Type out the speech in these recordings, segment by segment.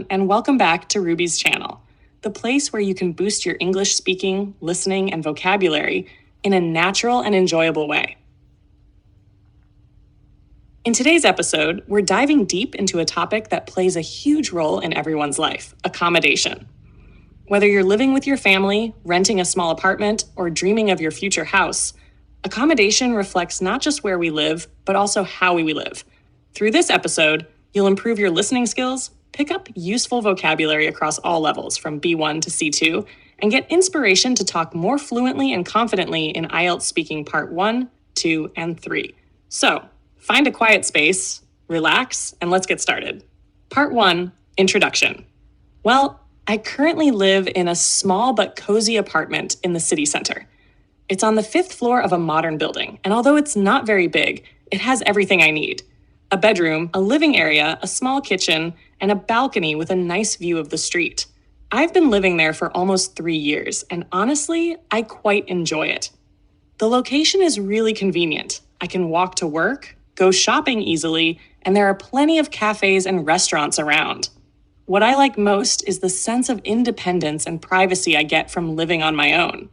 everyone, and welcome back to Ruby's channel, the place where you can boost your English speaking, listening, and vocabulary in a natural and enjoyable way. In today's episode, we're diving deep into a topic that plays a huge role in everyone's life: accommodation. Whether you're living with your family, renting a small apartment, or dreaming of your future house, accommodation reflects not just where we live, but also how we live. Through this episode, you'll improve your listening skills, pick up useful vocabulary across all levels from B1 to C2, and get inspiration to talk more fluently and confidently in IELTS Speaking Part 1, 2, and 3. So, find a quiet space, relax, and let's get started. Part 1, Introduction. Well, I currently live in a small but cozy apartment in the city center. It's on the 5th floor of a modern building, and although it's not very big, it has everything I need. A bedroom, a living area, a small kitchen, and a balcony with a nice view of the street. I've been living there for almost 3 years, and honestly, I quite enjoy it. The location is really convenient. I can walk to work, go shopping easily, and there are plenty of cafes and restaurants around. What I like most is the sense of independence and privacy I get from living on my own.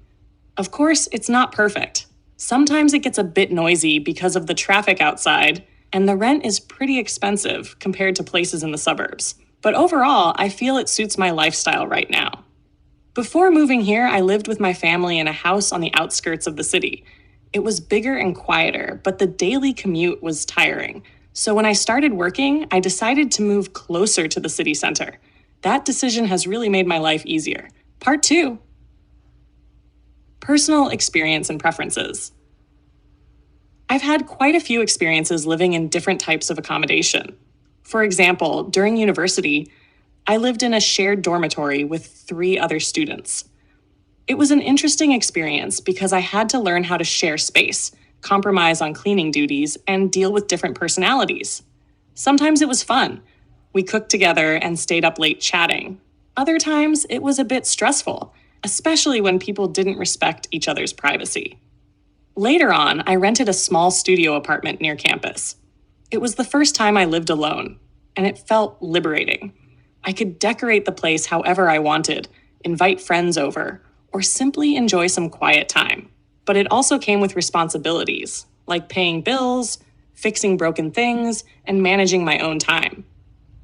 Of course, it's not perfect. Sometimes it gets a bit noisy because of the traffic outside, and the rent is pretty expensive compared to places in the suburbs. But overall, I feel it suits my lifestyle right now. Before moving here, I lived with my family in a house on the outskirts of the city. It was bigger and quieter, but the daily commute was tiring. So when I started working, I decided to move closer to the city center. That decision has really made my life easier. Part 2. Personal experience and preferences. I've had quite a few experiences living in different types of accommodation. For example, during university, I lived in a shared dormitory with 3 other students. It was an interesting experience because I had to learn how to share space, compromise on cleaning duties, and deal with different personalities. Sometimes it was fun. We cooked together and stayed up late chatting. Other times, it was a bit stressful, especially when people didn't respect each other's privacy. Later on, I rented a small studio apartment near campus. It was the first time I lived alone, and it felt liberating. I could decorate the place however I wanted, invite friends over, or simply enjoy some quiet time. But it also came with responsibilities, like paying bills, fixing broken things, and managing my own time.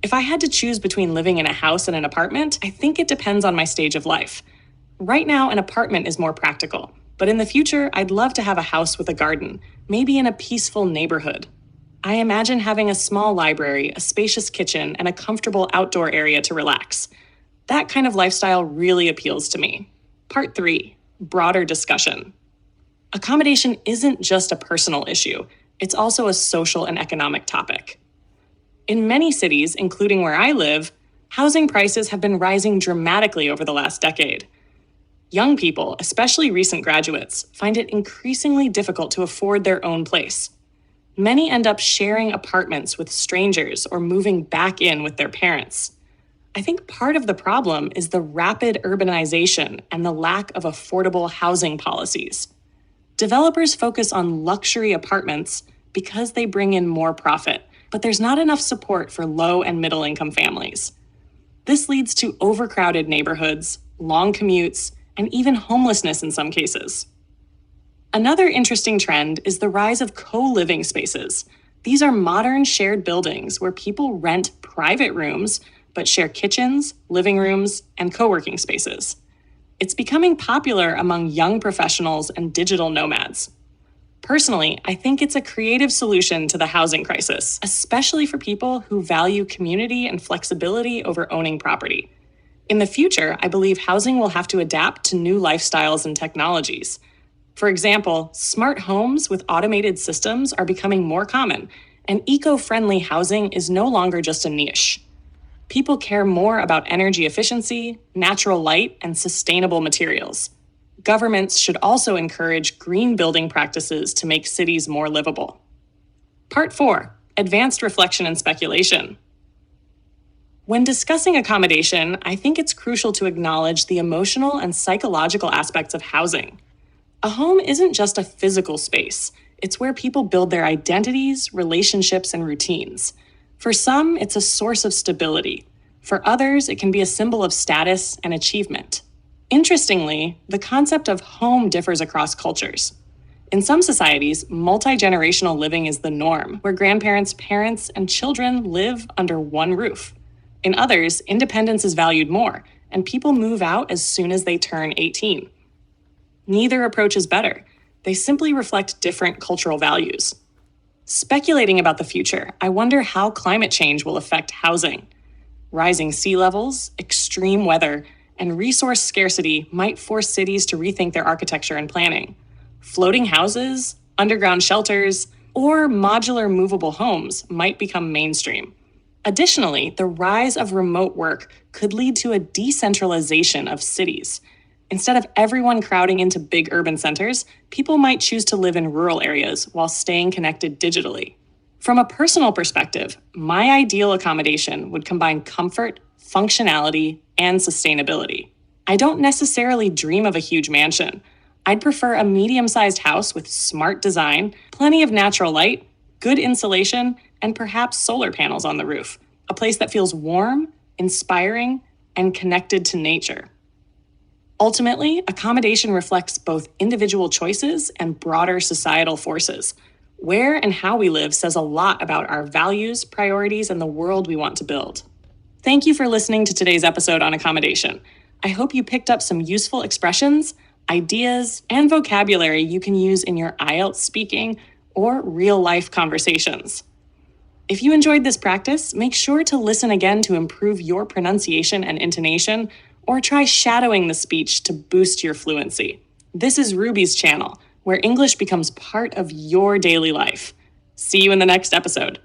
If I had to choose between living in a house and an apartment, I think it depends on my stage of life. Right now, an apartment is more practical. But in the future, I'd love to have a house with a garden, maybe in a peaceful neighborhood. I imagine having a small library, a spacious kitchen, and a comfortable outdoor area to relax. That kind of lifestyle really appeals to me. Part 3, broader discussion. Accommodation isn't just a personal issue, it's also a social and economic topic. In many cities, including where I live, housing prices have been rising dramatically over the last decade. Young people, especially recent graduates, find it increasingly difficult to afford their own place. Many end up sharing apartments with strangers or moving back in with their parents. I think part of the problem is the rapid urbanization and the lack of affordable housing policies. Developers focus on luxury apartments because they bring in more profit, but there's not enough support for low and middle-income families. This leads to overcrowded neighborhoods, long commutes, and even homelessness in some cases. Another interesting trend is the rise of co-living spaces. These are modern shared buildings where people rent private rooms but share kitchens, living rooms, and co-working spaces. It's becoming popular among young professionals and digital nomads. Personally, I think it's a creative solution to the housing crisis, especially for people who value community and flexibility over owning property. In the future, I believe housing will have to adapt to new lifestyles and technologies. For example, smart homes with automated systems are becoming more common, and eco-friendly housing is no longer just a niche. People care more about energy efficiency, natural light, and sustainable materials. Governments should also encourage green building practices to make cities more livable. Part 4, Advanced Reflection and Speculation. When discussing accommodation, I think it's crucial to acknowledge the emotional and psychological aspects of housing. A home isn't just a physical space. It's where people build their identities, relationships, and routines. For some, it's a source of stability. For others, it can be a symbol of status and achievement. Interestingly, the concept of home differs across cultures. In some societies, multi-generational living is the norm, where grandparents, parents, and children live under one roof. In others, independence is valued more, and people move out as soon as they turn 18. Neither approach is better. They simply reflect different cultural values. Speculating about the future, I wonder how climate change will affect housing. Rising sea levels, extreme weather, and resource scarcity might force cities to rethink their architecture and planning. Floating houses, underground shelters, or modular movable homes might become mainstream. Additionally, the rise of remote work could lead to a decentralization of cities. Instead of everyone crowding into big urban centers, people might choose to live in rural areas while staying connected digitally. From a personal perspective, my ideal accommodation would combine comfort, functionality, and sustainability. I don't necessarily dream of a huge mansion. I'd prefer a medium-sized house with smart design, plenty of natural light, good insulation, and perhaps solar panels on the roof. A place that feels warm, inspiring, and connected to nature. Ultimately, accommodation reflects both individual choices and broader societal forces. Where and how we live says a lot about our values, priorities, and the world we want to build. Thank you for listening to today's episode on accommodation. I hope you picked up some useful expressions, ideas, and vocabulary you can use in your IELTS speaking or real-life conversations. If you enjoyed this practice, make sure to listen again to improve your pronunciation and intonation, or try shadowing the speech to boost your fluency. This is Ruby's channel, where English becomes part of your daily life. See you in the next episode.